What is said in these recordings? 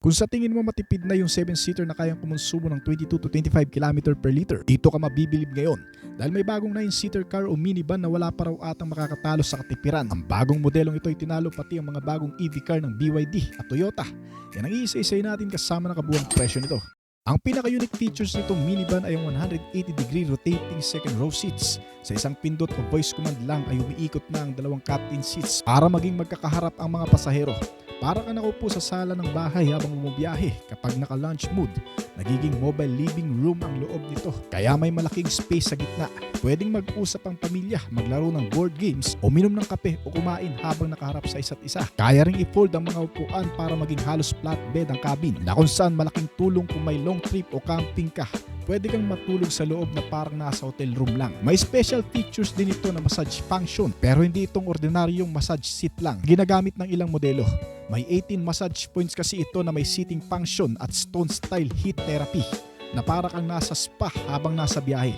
Kung sa tingin mo matipid na yung 7-seater na kayang kumonsumo ng 22 to 25 km per liter, dito ka mabibilib ngayon dahil may bagong 9-seater car o minivan na wala pa raw atang makakatalo sa katipiran. Ang bagong modelong ito ay tinalo pati ang mga bagong EV car ng BYD at Toyota. Yan ang iisa-isay natin kasama ng kabuuang presyo nito. Ang pinaka-unique features nitong minivan ay ang 180-degree rotating second row seats. Sa isang pindot o voice command lang ay umiikot na ang dalawang captain seats para maging magkakaharap ang mga pasahero. Para ka nakaupo sa sala ng bahay habang bumabiyahe. Kapag naka-lunch mood, nagiging mobile living room ang loob nito. Kaya may malaking space sa gitna. Pwedeng mag-usap ang pamilya, maglaro ng board games o minom ng kape o kumain habang nakaharap sa isa't isa. Kaya ring i-fold ang mga upuan para maging halos flatbed ang cabin na kung saan malaking tulong kung may long trip o camping ka. Pwede kang matulog sa loob na parang nasa hotel room lang. May special features din ito na massage function pero hindi itong ordinaryong massage seat lang. Ginagamit ng ilang modelo. May 18 massage points kasi ito na may seating function at stone style heat therapy na para kang nasa spa habang nasa biyahe.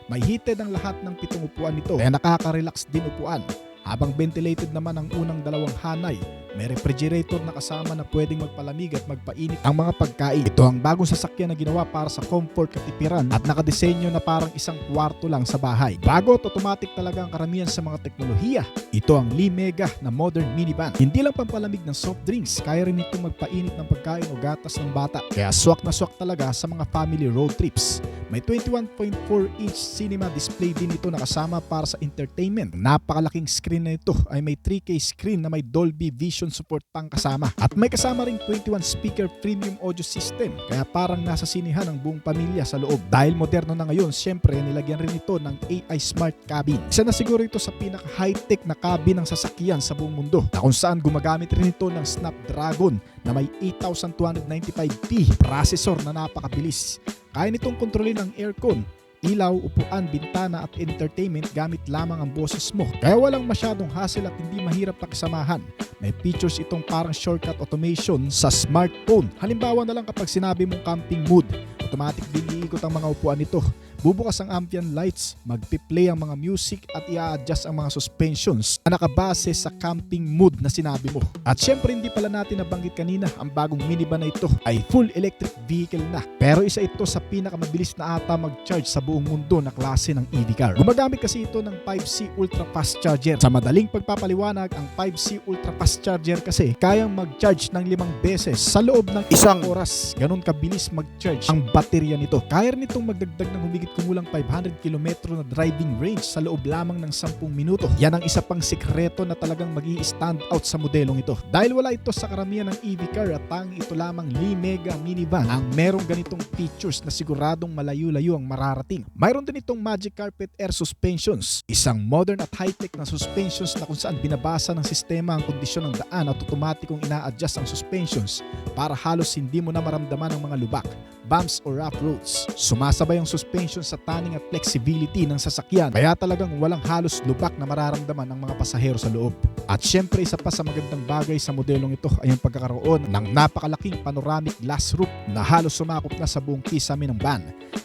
May heated ang lahat ng 7 upuan nito kaya nakaka-relax din upuan. Habang ventilated naman ang unang 2 hanay, may refrigerator na kasama na pwedeng magpalamig at magpainit ang mga pagkain. Ito ang bagong sasakyan na ginawa para sa comfort katipiran at nakadesenyo na parang isang kwarto lang sa bahay. Bago at automatic talaga ang karamihan sa mga teknolohiya. Ito ang Li Mega na modern minivan. Hindi lang pampalamig ng soft drinks, kaya rin itong magpainit ng pagkain o gatas ng bata. Kaya swak na swak talaga sa mga family road trips. May 21.4-inch cinema display din ito na kasama para sa entertainment. Napakalaking screen na ito ay may 3K screen na may Dolby Vision support pang kasama. At may kasama ring 21 speaker premium audio system. Kaya parang nasa sinihan ang buong pamilya sa loob. Dahil moderno na ngayon, syempre nilagyan rin ito ng AI Smart Cabin. Isa na siguro ito sa pinaka high-tech na cabin ng sasakyan sa buong mundo. Na kung saan gumagamit rin ito ng Snapdragon na may 8295P processor na napakabilis. Kaya nitong kontrolin ang aircon, ilaw, upuan, bintana at entertainment gamit lamang ang boses mo. Kaya walang masyadong hassle at hindi mahirap pakisamahan. May features itong parang shortcut automation sa smartphone. Halimbawa na lang kapag sinabi mong camping mood, automatic din iikot ang mga upuan nito. Bubukas ang ambient lights, magpi-play ang mga music at i-adjust ang mga suspensions na nakabase sa camping mood na sinabi mo. At syempre hindi pala natin nabanggit kanina, ang bagong minivan na ito ay full electric vehicle na. Pero isa ito sa pinakamabilis na ata mag-charge sa buong mundo na klase ng EV car. Gumagamit kasi ito ng 5C Ultra Fast Charger. Sa madaling pagpapaliwanag, ang 5C Ultra Fast Charger kasi kayang mag-charge ng 5 beses sa loob ng isang oras. Ganon kabilis mag-charge ang baterya nito. Kaya rin itong magdagdag ng humigit kumulang 500 km na driving range sa loob lamang ng 10 minuto. Yan ang isa pang sikreto na talagang mag-i-stand out sa modelong ito. Dahil wala ito sa karamihan ng EV car at tanging ito lamang Li Mega minivan ang merong ganitong features na siguradong malayo-layo ang mararating. Mayroon din itong Magic Carpet Air Suspensions, isang modern at high-tech na suspensions na kung saan binabasa ng sistema ang kondisyon ng daan at otomatikong ina-adjust ang suspensions para halos hindi mo na maramdaman ang mga lubak, bumps or rough roads. Sumasabay ang suspension sa taning at flexibility ng sasakyan kaya talagang walang halos lubak na mararamdaman ng mga pasahero sa loob. At syempre isa pa sa magandang bagay sa modelong ito ay ang pagkakaroon ng napakalaking panoramic glass roof na halos sumakop na sa buong kisame ng van.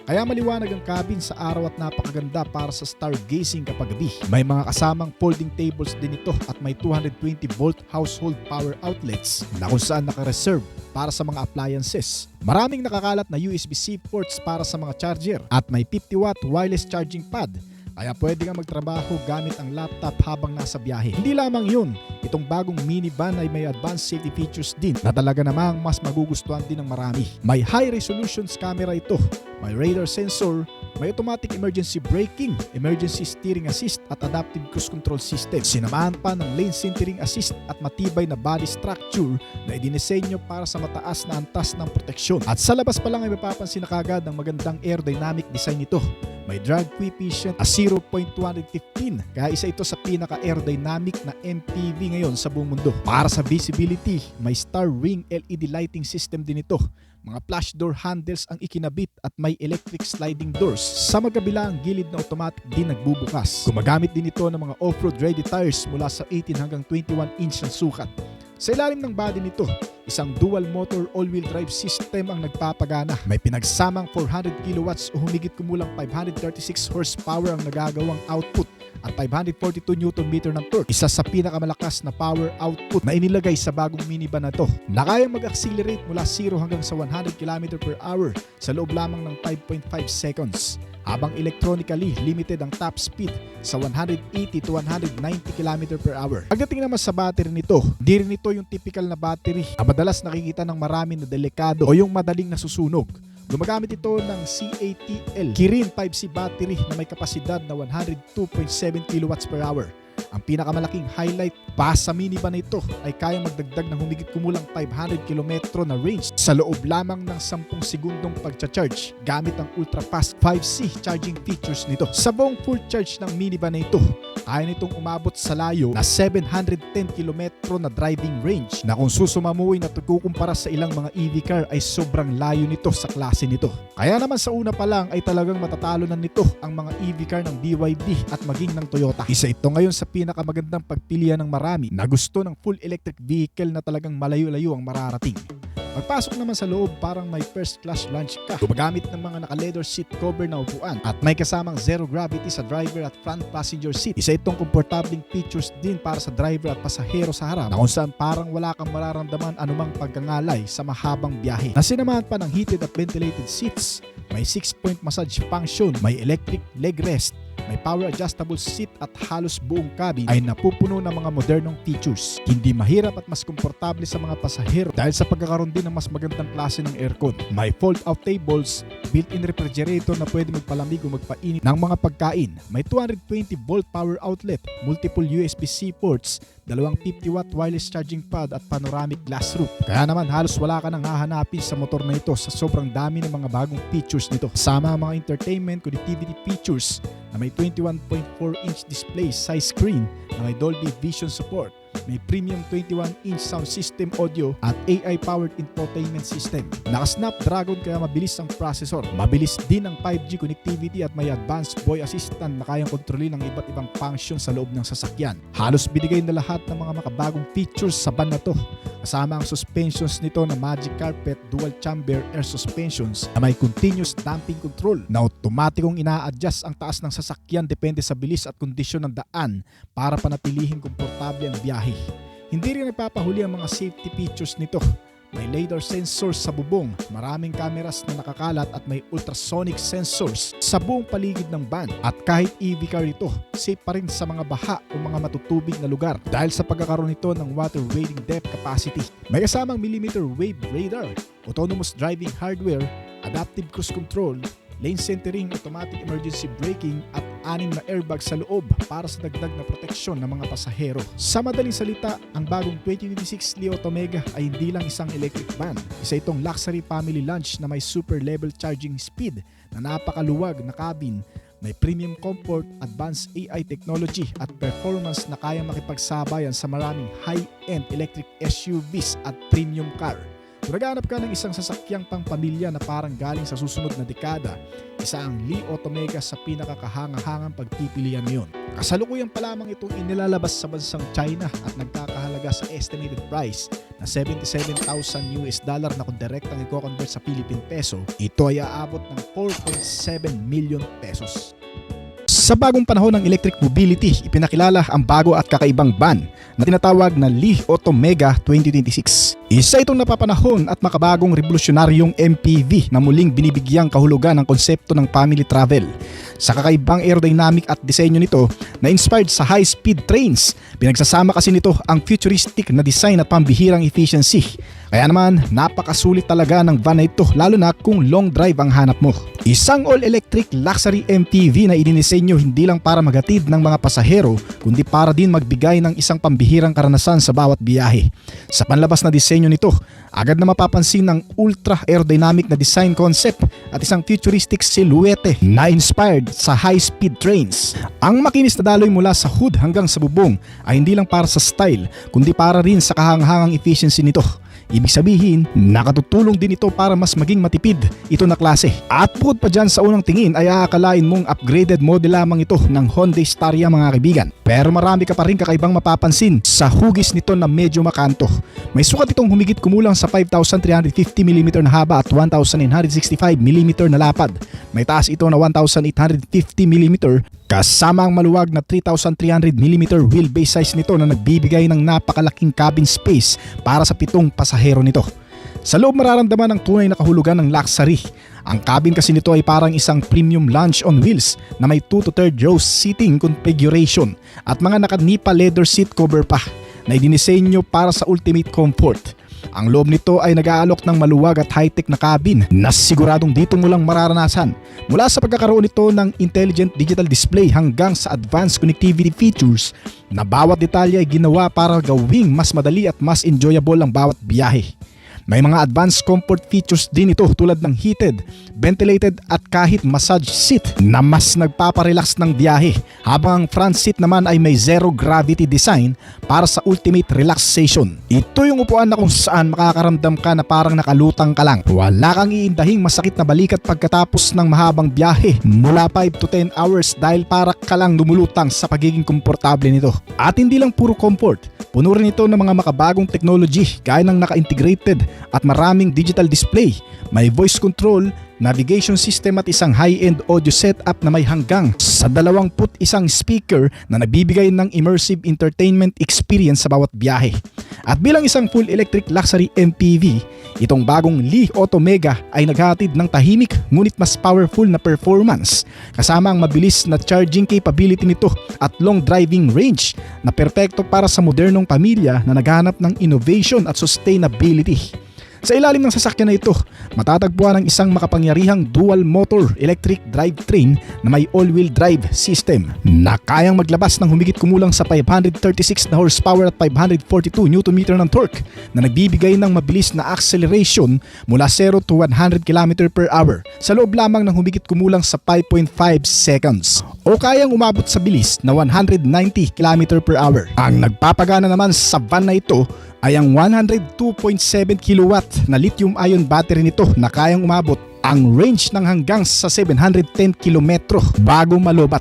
Kaya maliwanag ang cabin sa araw at napakaganda para sa stargazing kapag gabi. May mga kasamang folding tables din ito at may 220-volt household power outlets na kung saan naka-reserve para sa mga appliances. Maraming nakakalat na USB-C ports para sa mga charger at may 50-watt wireless charging pad. Kaya pwede kang magtrabaho gamit ang laptop habang nasa biyahe. Hindi lamang yun, itong bagong minivan ay may advanced safety features din na talaga namang mas magugustuhan din ng marami. May high resolution camera ito, may radar sensor, may automatic emergency braking, emergency steering assist at adaptive cruise control system. Sinamahan pa ng lane centering assist at matibay na body structure na idinisenyo para sa mataas na antas ng proteksyon. At sa labas pa lang ay mapapansin na kagad ang magandang aerodynamic design nito. May drag coefficient a 0.215 kaya isa ito sa pinaka-aerodynamic na MPV ngayon sa buong mundo. Para sa visibility, may star ring LED lighting system din ito. Mga flash door handles ang ikinabit at may electric sliding doors. Sa magkabila ang gilid na automatic din nagbubukas. Gumagamit din ito ng mga off-road ready tires mula sa 18 hanggang 21 inch ang sukat. Sa ilalim ng body nito, isang dual motor all-wheel drive system ang nagpapagana. May pinagsamang 400 kilowatts o humigit kumulang 536 horsepower ang nagagawang output at 542 Nm ng torque. Isa sa pinakamalakas na power output na inilagay sa bagong minivan na to, na kayang mag-accelerate mula 0 hanggang sa 100 km/h sa loob lamang ng 5.5 seconds, habang electronically limited ang top speed sa 180 to 190 km/h. Pagdating naman sa battery nito, di rin ito yung typical na battery na madalas nakikita ng marami na delikado o yung madaling nasusunog. Gumagamit ito ng CATL Kirin 5C battery na may kapasidad na 102.7 kWh. Ang pinakamalaking highlight pa sa minivan na ito ay kayang magdagdag ng humigit kumulang 500 km na range sa loob lamang ng 10 segundong pagcha-charge gamit ang ultra-fast 5C charging features nito. Sa buong full charge ng minivan na ito, kaya nitong umabot sa layo na 710 km na driving range, na kung susumamuin at kukumpara sa ilang mga EV car ay sobrang layo nito sa klase nito. Kaya naman sa una pa lang ay talagang matatalo na nito ang mga EV car ng BYD at maging ng Toyota. Isa ito ngayon sa pinakamagandang pagpilian ng marami na gusto ng full electric vehicle na talagang malayo-layo ang mararating. Pagpasok naman sa loob, parang may first class lunch ka. Gumagamit ng mga naka-leather seat cover na upuan at may kasamang zero gravity sa driver at front passenger seat. Isa itong komportabling features din para sa driver at pasahero sa harap, na kung saan parang wala kang mararamdaman anumang pagkangalay sa mahabang biyahe. Nasinamahan pa ng heated at ventilated seats, may 6-point massage function, may electric leg rest, may power adjustable seat at halos buong cabin ay napupuno ng mga modernong features. Hindi mahirap at mas komportable sa mga pasahero dahil sa pagkakaroon din ng mas magandang klase ng aircon. May fold-out tables, built-in refrigerator na pwede magpalamig o magpainit ng mga pagkain. May 220-volt power outlet, multiple USB-C ports, 250-watt wireless charging pad at panoramic glass roof. Kaya naman halos wala ka nang hahanapin sa motor na ito sa sobrang dami ng mga bagong features nito. Kasama ang mga entertainment connectivity features na may 21.4-inch display size screen na may Dolby Vision support, may premium 21-inch sound system audio at AI-powered infotainment system. Naka-Snapdragon kaya mabilis ang processor. Mabilis din ang 5G connectivity at may advanced voice assistant na kayang kontrolin ang iba't ibang function sa loob ng sasakyan. Halos binigay na lahat ng mga makabagong features sa van na to. Kasama ang suspensions nito na Magic Carpet dual chamber air suspensions na may continuous damping control na automatikong ina-adjust ang taas ng sasakyan depende sa bilis at kondisyon ng daan para panatilihing komportable ang biyahe. Hindi rin nagpapahuli ang mga safety features nito. May LiDAR sensors sa bubong, maraming cameras na nakakalat at may ultrasonic sensors sa buong paligid ng van. At kahit EV car ito, safe pa rin sa mga baha o mga matutubig na lugar dahil sa pagkakaroon nito ng water wading depth capacity. May kasamang millimeter wave radar, autonomous driving hardware, adaptive cruise control, lane centering, automatic emergency braking at 6 na airbag sa loob para sa dagdag na proteksyon ng mga pasahero. Sa madaling salita, ang bagong 2026 Li Auto Mega ay hindi lang isang electric van. Isa itong luxury family lunch na may super level charging speed na napakaluwag na cabin, may premium comfort, advanced AI technology at performance na kayang makipagsabayan sa maraming high-end electric SUVs at premium car. Kung naghahanap ka ng isang sasakyang pang pamilya na parang galing sa susunod na dekada, isa ang Li Auto Mega sa pinakakahanga-hangang pagpipilian ngayon. Kasalukuyan pa lamang itong inilalabas sa bansang China at nagkakahalaga sa estimated price na $77,000 na kung direktang i-convert sa Philippine peso, ito ay aabot ng 4.7 million pesos. Sa bagong panahon ng electric mobility, ipinakilala ang bago at kakaibang van na tinatawag na Li Auto Mega 2026. Isa itong napapanahon at makabagong revolusyonaryong MPV na muling binibigyang kahulugan ng konsepto ng family travel. Sa kakaibang aerodynamic at disenyo nito na inspired sa high-speed trains, pinagsasama kasi nito ang futuristic na design at pambihirang efficiency. Kaya naman, napakasulit talaga ng van na ito lalo na kung long drive ang hanap mo. Isang all-electric luxury MPV na idinisenyo hindi lang para maghatid ng mga pasahero kundi para din magbigay ng isang pambihirang karanasan sa bawat biyahe. Sa panlabas na disenyo nito, agad na mapapansin ang ultra aerodynamic na design concept at isang futuristic silhouette na inspired sa high-speed trains. Ang makinis na daloy mula sa hood hanggang sa bubong ay hindi lang para sa style kundi para rin sa kahanghangang efficiency nito. Ibig sabihin, nakatutulong din ito para mas maging matipid ito na klase. At bukod pa dyan sa unang tingin ay aakalain mong upgraded model lamang ito ng Hyundai Staria mga kaibigan. Pero marami ka pa rin kakaibang mapapansin sa hugis nito na medyo makanto. May sukat itong humigit kumulang sa 5,350mm na haba at 1,965mm na lapad. May taas ito na 1,850mm Kasama ang maluwag na 3,300mm wheelbase size nito na nagbibigay ng napakalaking cabin space para sa 7 pasahero nito. Sa loob mararamdaman ang tunay na kahulugan ng luxury. Ang cabin kasi nito ay parang isang premium lounge on wheels na may 2 to 3rd row seating configuration at mga naka-Nipa leather seat cover pa na idinisenyo para sa ultimate comfort. Ang loob nito ay nag-aalok ng maluwag at high-tech na cabin na siguradong dito mo lang mararanasan. Mula sa pagkakaroon nito ng intelligent digital display hanggang sa advanced connectivity features na bawat detalye ay ginawa para gawing mas madali at mas enjoyable ang bawat biyahe. May mga advanced comfort features din ito tulad ng heated, ventilated at kahit massage seat na mas nagpaparelax ng biyahe, habang ang front seat naman ay may zero gravity design para sa ultimate relaxation. Ito yung upuan na kung saan makakaramdam ka na parang nakalutang ka lang. Wala kang iindahing masakit na balikat pagkatapos ng mahabang biyahe mula 5 to 10 hours dahil para ka lang lumulutang sa pagiging komportable nito. At hindi lang puro comfort, puno rin ito ng mga makabagong technology gaya ng naka-integrated at maraming digital display, may voice control, navigation system at isang high-end audio setup na may hanggang sa 21 speaker na nagbibigay ng immersive entertainment experience sa bawat biyahe. At bilang isang full electric luxury MPV, itong bagong Li Auto Mega ay naghatid ng tahimik ngunit mas powerful na performance kasama ang mabilis na charging capability nito at long driving range na perpekto para sa modernong pamilya na naghahanap ng innovation at sustainability. Sa ilalim ng sasakyan na ito, matatagpuan ang isang makapangyarihang dual motor electric drivetrain na may all-wheel drive system na kayang maglabas ng humigit kumulang sa 536 na horsepower at 542 Nm ng torque na nagbibigay ng mabilis na acceleration mula 0 to 100 km/h sa loob lamang ng humigit kumulang sa 5.5 seconds o kayang umabot sa bilis na 190 km/h. Ang nagpapagana naman sa van na ito ay ang 102.7 kW na lithium-ion battery nito na kayang umabot ang range ng hanggang sa 710 km bago malobat.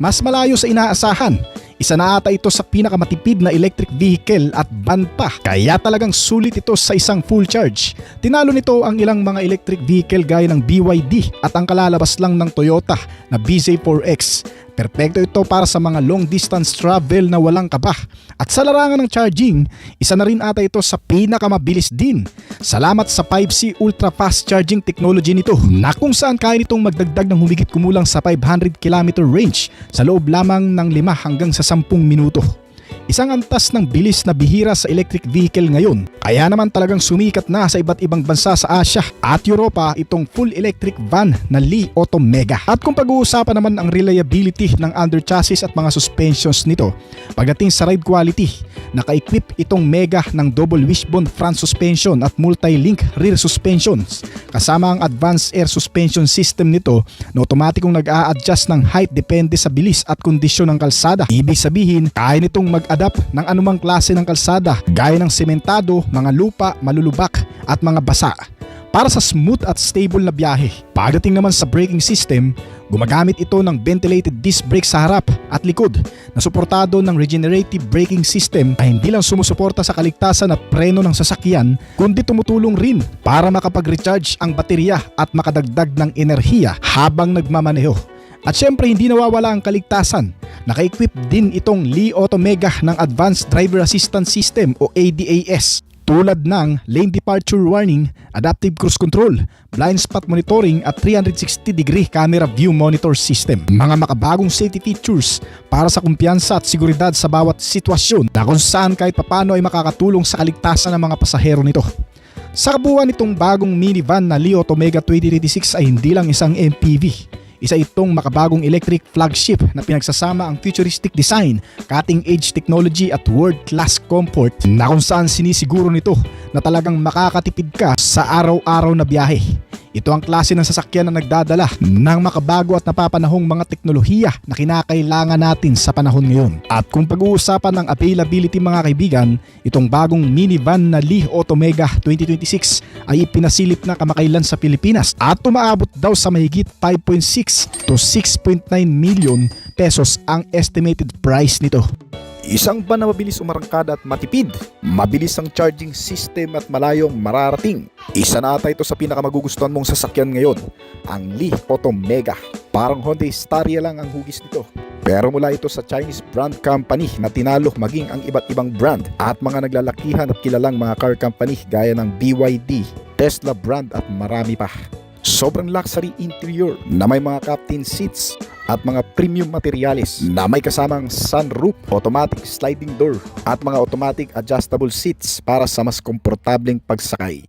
Mas malayo sa inaasahan. Isa na ata ito sa pinakamatipid na electric vehicle at van pa, kaya talagang sulit ito sa isang full charge. Tinalo nito ang ilang mga electric vehicle gaya ng BYD at ang kalalabas lang ng Toyota na BZ4X. Perpekto ito para sa mga long distance travel na walang kaba. At sa larangan ng charging, isa na rin ata ito sa pinakamabilis din. Salamat sa 5C ultra fast charging technology nito na kung saan kaya nitong magdagdag ng humigit kumulang sa 500 km range sa loob lamang ng 5 hanggang sa 10 minuto. Isang antas ng bilis na bihira sa electric vehicle ngayon. Kaya naman talagang sumikat na sa iba't ibang bansa sa Asia at Europa itong full electric van na Li Auto Mega. At kung pag-uusapan naman ang reliability ng under chassis at mga suspensions nito, pagdating sa ride quality, naka-equip itong Mega ng double wishbone front suspension at multi-link rear suspensions. Kasama ang advanced air suspension system nito na otomatikong nag-a-adjust ng height depende sa bilis at kondisyon ng kalsada. Ibig sabihin, kaya nitong mag-adapt ng anumang klase ng kalsada gaya ng sementado, mga lupa, malulubak at mga basa para sa smooth at stable na biyahe. Pagdating naman sa braking system, gumagamit ito ng ventilated disc brake sa harap at likod na suportado ng regenerative braking system na hindi lang sumusuporta sa kaligtasan at preno ng sasakyan kundi tumutulong rin para makapag-recharge ang baterya at makadagdag ng enerhiya habang nagmamaneho. At syempre hindi nawawala ang kaligtasan. Naka-equip din itong Li Auto Mega ng Advanced Driver Assistance System o ADAS tulad ng lane departure warning, adaptive cruise control, blind spot monitoring at 360-degree camera view monitor system. Mga makabagong safety features para sa kumpiyansa at seguridad sa bawat sitwasyon na kung saan kahit papano ay makakatulong sa kaligtasan ng mga pasahero nito. Sa kabuuan nitong bagong minivan na Li Auto Mega 2026 ay hindi lang isang MPV. Isa itong makabagong electric flagship na pinagsasama ang futuristic design, cutting-edge technology at world-class comfort na kung saan sinisiguro nito na talagang makakatipid ka sa araw-araw na biyahe. Ito ang klase ng sasakyan na nagdadala ng makabago at napapanahong mga teknolohiya na kinakailangan natin sa panahon ngayon. At kung pag-uusapan ng availability mga kaibigan, itong bagong minivan na Li Auto Mega 2026 ay ipinasilip na kamakailan sa Pilipinas at umaabot daw sa mahigit 5.6 to 6.9 million pesos ang estimated price nito. Isang van na mabilis umarangkada at matipid, mabilis ang charging system at malayong mararating. Isa na ata ito sa pinakamagugustuhan mong sasakyan ngayon, ang Li Auto Mega. Parang Hyundai Staria lang ang hugis nito. Pero mula ito sa Chinese brand company na tinalo maging ang iba't ibang brand at mga naglalakihan at kilalang mga car company gaya ng BYD, Tesla brand at marami pa. Sobrang luxury interior na may mga captain seats at mga premium materyales na may kasamang sunroof, automatic sliding door at mga automatic adjustable seats para sa mas komportableng pagsakay.